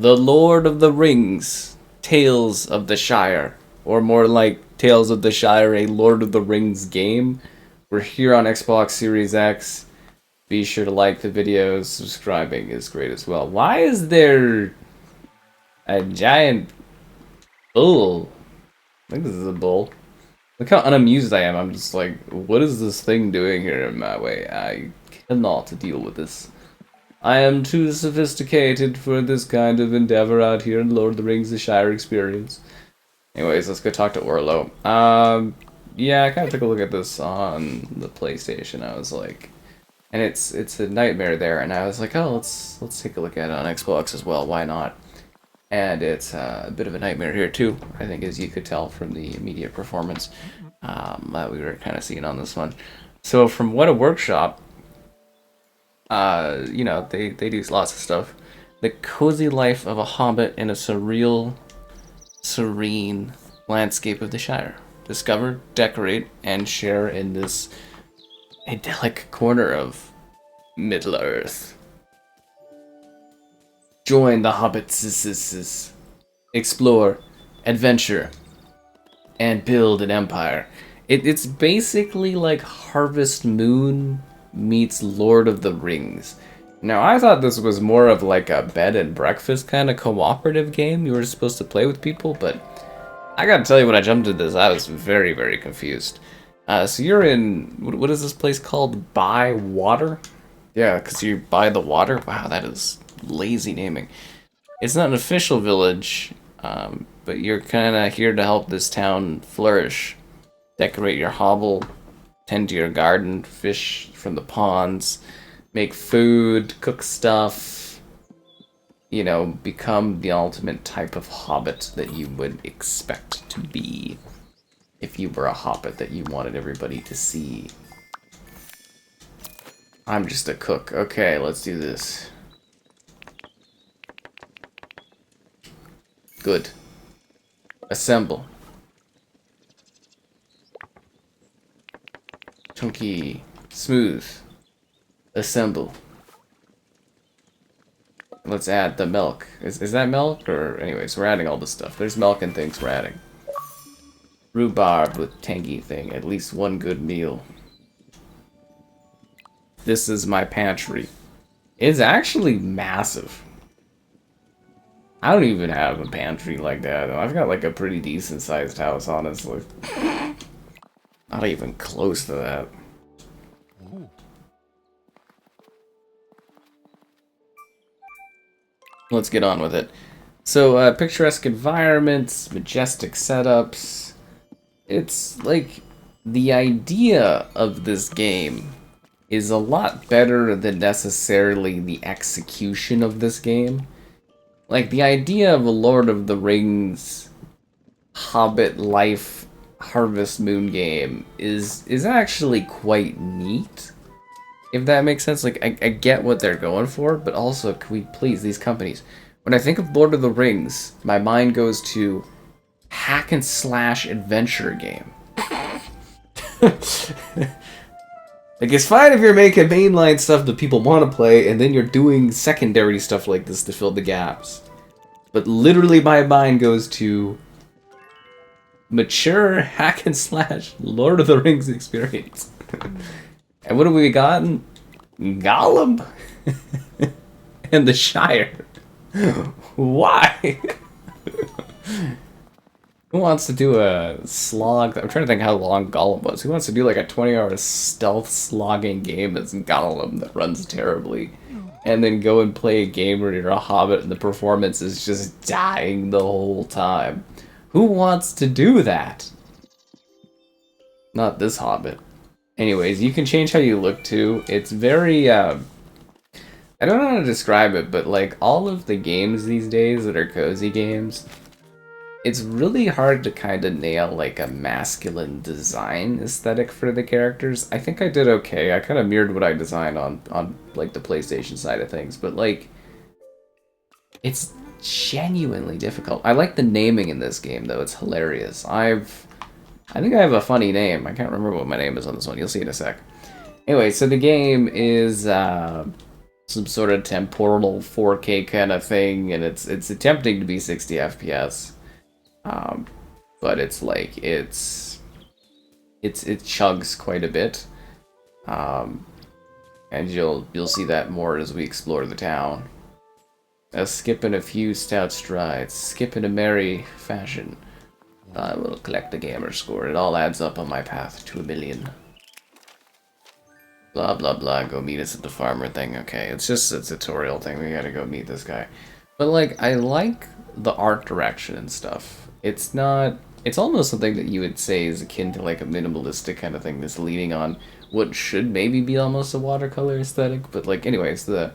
The Lord of the Rings, Tales of the Shire, or more like Tales of the Shire, a Lord of the Rings game. We're here on Xbox Series X. Be sure to like the videos. Subscribing is great as well. Why is there a giant bull? I think this is a bull. Look how unamused I am. I'm just like, what is this thing doing here in my way? I cannot deal with this. I am too sophisticated for this kind of endeavor out here in Lord of the Rings The Shire Experience. Anyways, let's go talk to Orlo. Yeah, I kind of took a look at this on the PlayStation. I was like, and it's a nightmare there, and I was like, oh, let's take a look at it on Xbox as well. Why not? And it's a bit of a nightmare here too, I think, as you could tell from the immediate performance that we were kind of seeing on this one. So from Wētā Workshop, you know, they do lots of stuff. The cozy life of a hobbit in a surreal, serene landscape of the Shire. Discover, decorate, and share in this idyllic corner of Middle-earth. Join the Hobbits, explore, adventure, and build an empire. It's basically like Harvest Moon meets Lord of the Rings. Now, I thought this was more of like a bed and breakfast kind of cooperative game you were supposed to play with people, but I gotta tell you, when I jumped into this, I was very, very confused. So you're in, what is this place called? Bywater? Yeah, because you're by the water? Wow, that is lazy naming. It's not an official village, but you're kind of here to help this town flourish. Decorate your hovel, tend to your garden, fish from the ponds, make food, cook stuff, you know, become the ultimate type of hobbit that you would expect to be if you were a hobbit that you wanted everybody to see. I'm just a cook. Okay, let's do this. Good. Assemble. Chunky. Smooth. Assemble. Let's add the milk. Is that milk? Or anyways, we're adding all this stuff. There's milk and things we're adding. Rhubarb with tangy thing. At least one good meal. This is my pantry. It's actually massive. I don't even have a pantry like that. I've got like a pretty decent sized house, honestly. Not even close to that. Let's get on with it. So, picturesque environments, majestic setups. It's like the idea of this game is a lot better than necessarily the execution of this game. Like, the idea of a Lord of the Rings Hobbit life Harvest Moon game is actually quite neat. If that makes sense. Like, I get what they're going for, but also, can we please, these companies. When I think of Lord of the Rings, my mind goes to hack and slash adventure game. Like, it's fine if you're making mainline stuff that people want to play, and then you're doing secondary stuff like this to fill the gaps. But literally my mind goes to mature hack and slash Lord of the Rings experience. And what have we gotten? Gollum and the Shire. Why? Who wants to do a slog? I'm trying to think how long Gollum was. Who wants to do like a 20-hour stealth slogging game as Gollum that runs terribly? And then go and play a game where you're a hobbit and the performance is just dying the whole time. Who wants to do that? Not this hobbit. Anyways, you can change how you look too. It's very, I don't know how to describe it, but like all of the games these days that are cozy games, it's really hard to kind of nail like a masculine design aesthetic for the characters. I think I did okay. I kind of mirrored what I designed on like the PlayStation side of things, but like it's genuinely difficult. I like the naming in this game though. It's hilarious. I think I have a funny name. I can't remember what my name is on this one. You'll see in a sec. Anyway, so the game is some sort of temporal 4K kind of thing, and it's attempting to be 60 FPS. But it's like it chugs quite a bit. And you'll see that more as we explore the town. Skipping a few stout strides, skip in a merry fashion. I will collect the gamer score. It all adds up on my path to 1 million. Blah blah blah, go meet us at the farmer thing. Okay, it's just a tutorial thing. We gotta go meet this guy. But like, I like the art direction and stuff. It's not... It's almost something that you would say is akin to like a minimalistic kind of thing that's leaning on what should maybe be almost a watercolor aesthetic. But like, anyways, the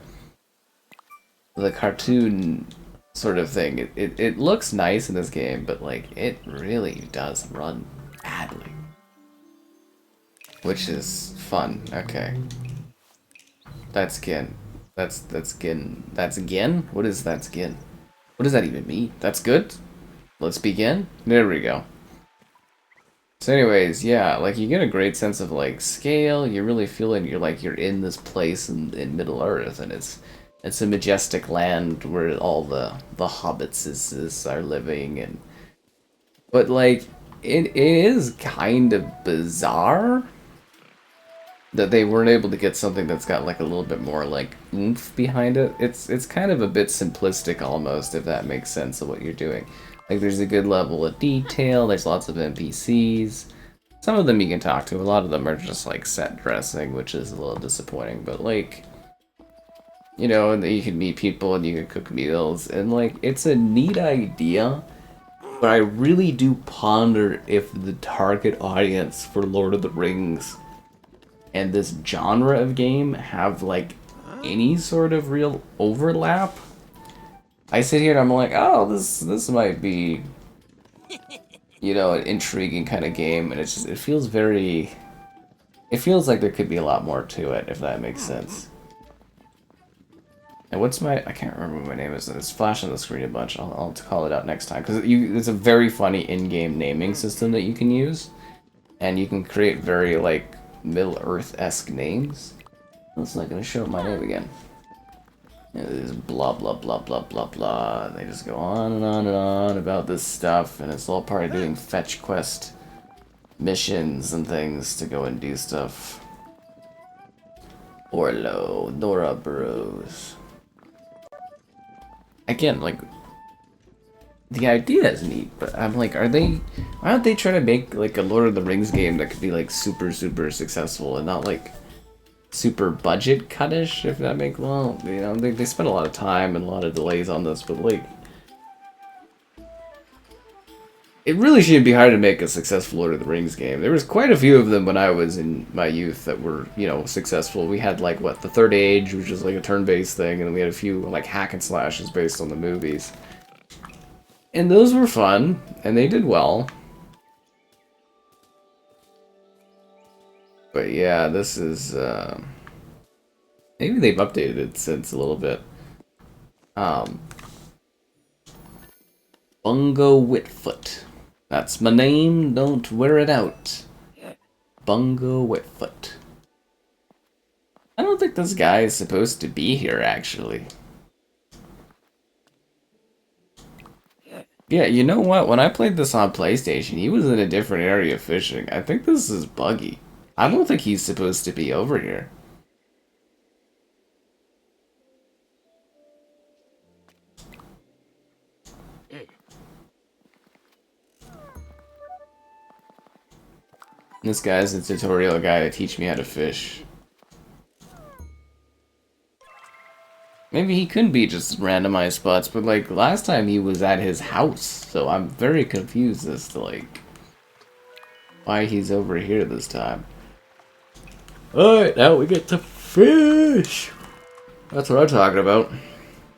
cartoon sort of thing, it looks nice in this game, but like, it really does run badly. Which is fun. Okay. That's skin. That's skin. That's again? What is that skin? What does that even mean? That's good? Let's begin? There we go. So anyways, yeah, like you get a great sense of like scale. You really feel it. You're in this place in Middle Earth, and it's a majestic land where all the Hobbits are living, and but like it is kind of bizarre that they weren't able to get something that's got like a little bit more like oomph behind it. It's kind of a bit simplistic almost, if that makes sense of what you're doing. Like, there's a good level of detail, there's lots of NPCs. Some of them you can talk to, a lot of them are just like set dressing, which is a little disappointing, but like, you know, and you can meet people and you can cook meals, and like, it's a neat idea, but I really do ponder if the target audience for Lord of the Rings and this genre of game have like any sort of real overlap. I sit here and I'm like, oh, this might be, you know, an intriguing kind of game, and it feels like there could be a lot more to it, if that makes sense. And I can't remember what my name is. It's flashing on the screen a bunch. I'll call it out next time, because it's a very funny in-game naming system that you can use, and you can create very like Middle Earth-esque names. It's not gonna show up my name again. It's blah blah blah blah blah blah. And they just go on and on and on about this stuff, and it's all part of doing fetch quest missions and things to go and do stuff. Orlo, Nora Burrows. Again, like, the idea is neat, but I'm like, why don't they try to make like a Lord of the Rings game that could be like super successful and not like super budget cutish, if that makes, well, you know, they spent a lot of time and a lot of delays on this, but like, it really shouldn't be hard to make a successful Lord of the Rings game. There was quite a few of them when I was in my youth that were, you know, successful. We had like, what, the Third Age, which is like a turn-based thing, and we had a few like hack and slashes based on the movies. And those were fun, and they did well. But yeah, this is, maybe they've updated it since a little bit. Bungo Whitfoot. That's my name, don't wear it out. Bungo Whitfoot. I don't think this guy is supposed to be here, actually. Yeah, you know what? When I played this on PlayStation, he was in a different area fishing. I think this is buggy. I don't think he's supposed to be over here. This guy's a tutorial guy to teach me how to fish. Maybe he couldn't be just randomized spots, but like last time he was at his house, so I'm very confused as to like why he's over here this time. Alright, now we get to fish! That's what I'm talking about.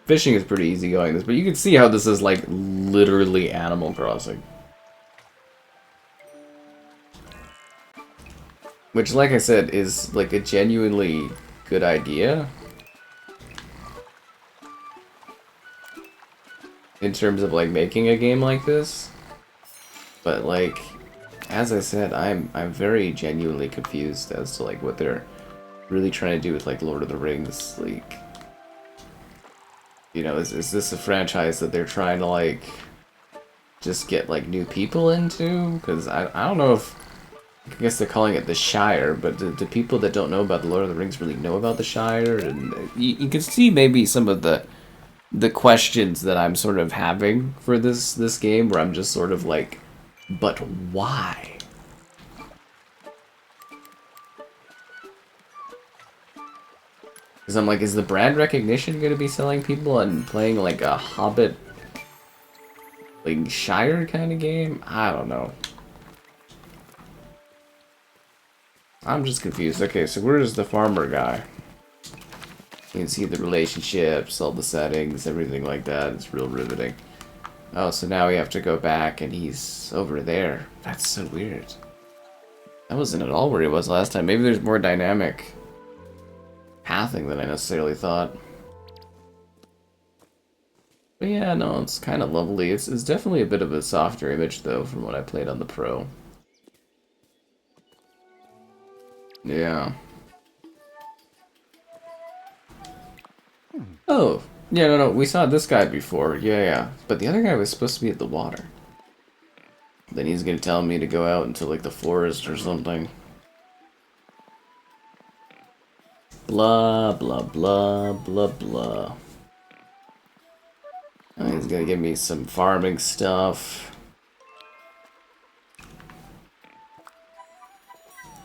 Fishing is pretty easy going, but you can see how this is like literally Animal Crossing. Which, like I said, is like a genuinely good idea. In terms of like making a game like this. But like, as I said, I'm very genuinely confused as to like what they're really trying to do with like Lord of the Rings. Like, You know, is this a franchise that they're trying to, like, just get, like, new people into? Because I don't know if... I guess they're calling it the Shire, but do people that don't know about the Lord of the Rings really know about the Shire? And you can see maybe some of the questions that I'm sort of having for this game, where I'm just sort of like, but why? Because I'm like, is the brand recognition going to be selling people and playing like a Hobbit, like Shire kind of game? I don't know. I'm just confused. Okay, so where's the farmer guy? You can see the relationships, all the settings, everything like that. It's real riveting. Oh, so now we have to go back and he's over there. That's so weird. That wasn't at all where he was last time. Maybe there's more dynamic pathing than I necessarily thought. But yeah, no, it's kind of lovely. It's definitely a bit of a softer image, though, from what I played on the Pro. Yeah. Oh, yeah, no, we saw this guy before. Yeah. But the other guy was supposed to be at the water. Then he's gonna tell me to go out into, like, the forest or something. Blah, blah, blah, blah, blah. Oh, he's gonna give me some farming stuff.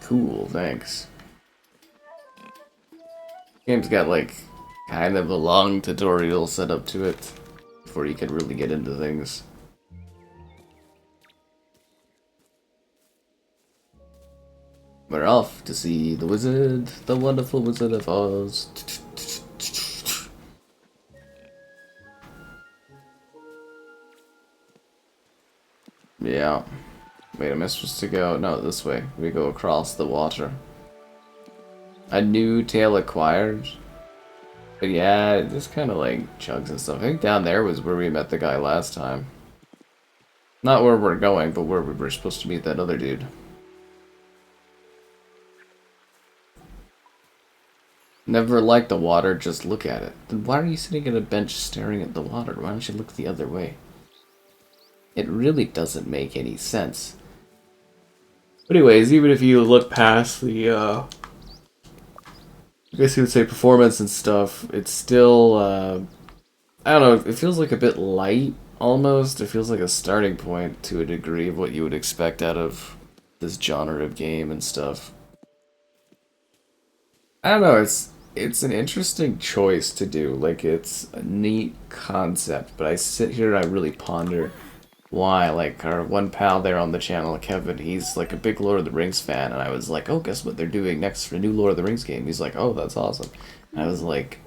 Cool, thanks. Game's got, like, kind of a long tutorial set up to it before you can really get into things. We're off to see the wizard, the wonderful Wizard of Oz. Yeah. Wait, am I supposed to go? No, this way. We go across the water. A new tail acquired. But yeah, it just kind of like chugs and stuff. I think down there was where we met the guy last time. Not where we're going, but where we were supposed to meet that other dude. Never like the water, just look at it. Then why are you sitting at a bench staring at the water? Why don't you look the other way? It really doesn't make any sense. But anyways, even if you look past the, I guess you would say performance and stuff, it's still, I don't know, it feels like a bit light, almost. It feels like a starting point to a degree of what you would expect out of this genre of game and stuff. I don't know, it's an interesting choice to do. Like, it's a neat concept, but I sit here and I really ponder why. Like, our one pal there on the channel, Kevin, he's like a big Lord of the Rings fan, and I was like, oh, guess what they're doing next for a new Lord of the Rings game? He's like, oh, that's awesome. And I was like,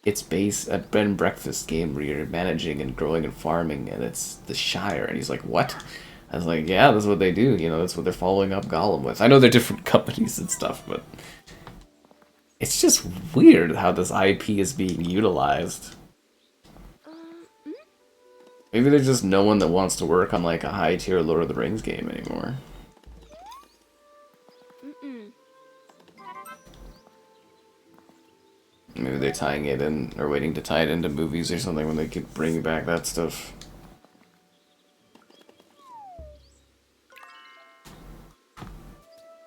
it's based a bed and breakfast game where you're managing and growing and farming, and it's the Shire. And he's like, what? I was like, yeah, that's what they do. You know, that's what they're following up Gollum with. I know they're different companies and stuff, but it's just weird how this IP is being utilized. Maybe there's just no one that wants to work on like a high-tier Lord of the Rings game anymore. Maybe they're tying it in, or waiting to tie it into movies or something when they could bring back that stuff.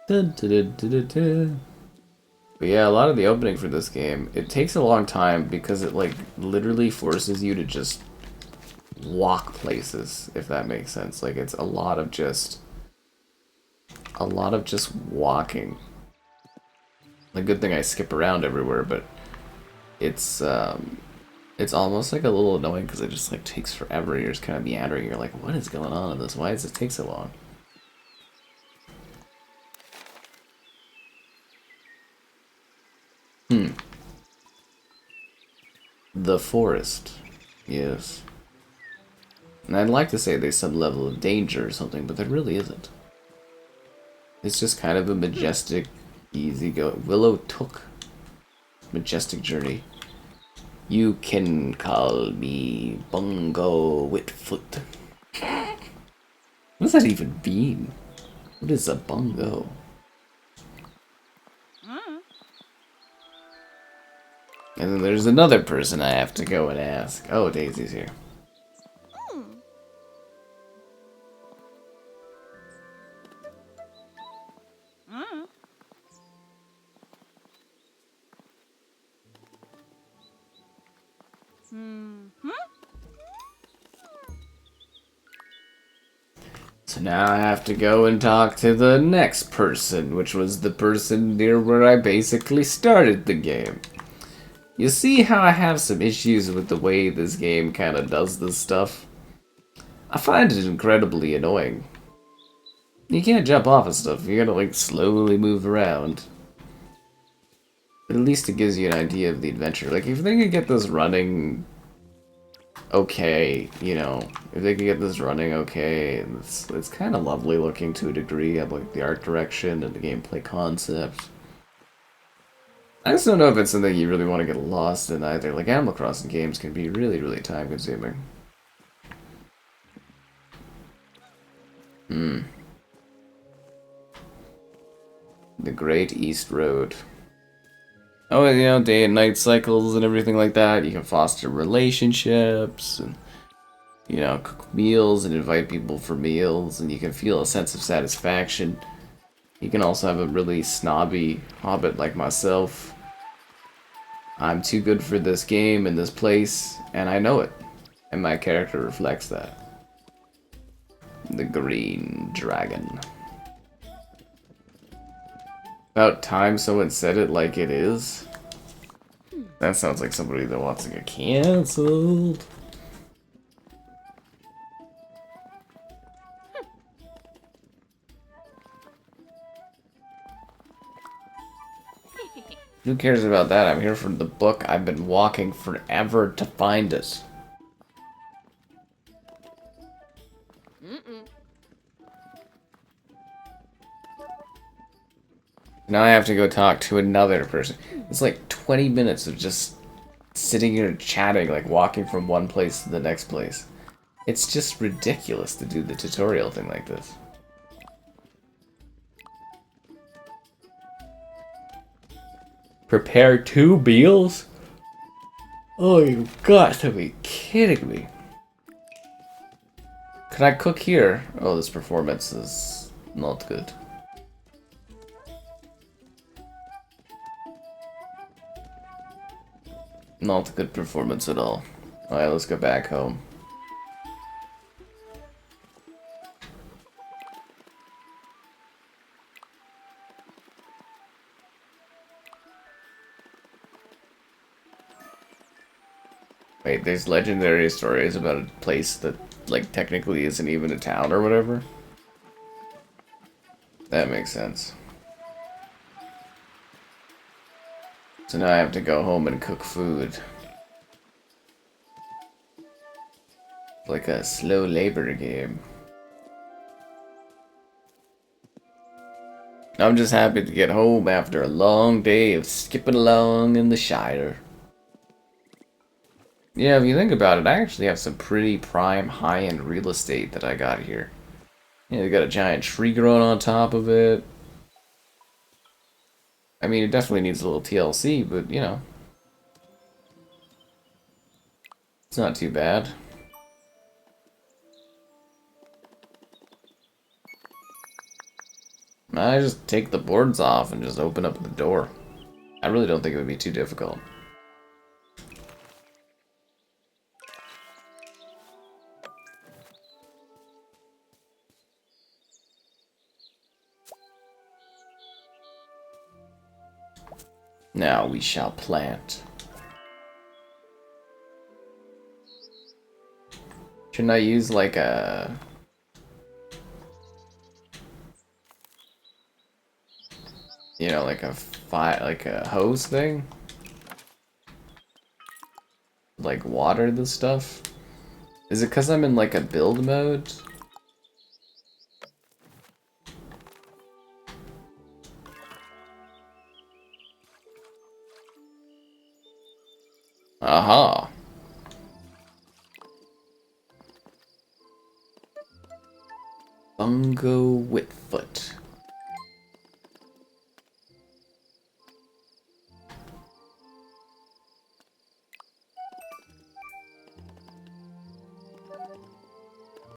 Dun, dun, dun, dun, dun, dun. But yeah, a lot of the opening for this game, it takes a long time because it like literally forces you to just walk places, if that makes sense. Like, it's a lot of just walking. The good thing I skip around everywhere, but it's almost like a little annoying because it just like takes forever. You're just kind of meandering. You're like, what is going on in this? Why does it take so long? The forest. Yes. And I'd like to say there's some level of danger or something, but there really isn't. It's just kind of a majestic, easy go. Willow took majestic journey. You can call me Bungo Whitfoot. What does that even mean? What is a bungo? And then there's another person I have to go and ask. Oh, Daisy's here. So now I have to go and talk to the next person, which was the person near where I basically started the game. You see how I have some issues with the way this game kind of does this stuff? I find it incredibly annoying. You can't jump off of stuff, you gotta like slowly move around. But at least it gives you an idea of the adventure. Like if they could get this running okay, you know, if they could get this running okay, it's kind of lovely looking to a degree. I like the art direction and the gameplay concept. I just don't know if it's something you really want to get lost in either. Like Animal Crossing games can be really, really time consuming. The Great East Road. Oh, you know, day and night cycles and everything like that. You can foster relationships and, you know, cook meals and invite people for meals, and you can feel a sense of satisfaction. You can also have a really snobby hobbit like myself. I'm too good for this game and this place, and I know it. And my character reflects that. The Green Dragon. About time someone said it like it is. That sounds like somebody that wants to get cancelled. Who cares about that? I'm here for the book. I've been walking forever to find it. Now I have to go talk to another person. It's like 20 minutes of just sitting here chatting, like walking from one place to the next place. It's just ridiculous to do the tutorial thing like this. Prepare 2 meals? Oh, you've got to be kidding me. Can I cook here? Oh, this performance is not good. Not a good performance at all. Alright, let's go back home. Wait, there's legendary stories about a place that, like, technically isn't even a town or whatever? That makes sense. So now I have to go home and cook food. Like a slow labor game. I'm just happy to get home after a long day of skipping along in the Shire. Yeah, if you think about it, I actually have some pretty prime high-end real estate that I got here. Yeah, they got a giant tree growing on top of it. I mean, it definitely needs a little TLC, but, you know. It's not too bad. I just take the boards off and just open up the door. I really don't think it would be too difficult. Now we shall plant. Shouldn't I use like a... You know, like a hose thing? Like water this stuff? Is it because I'm in like a build mode? Aha! Bungo Whitfoot.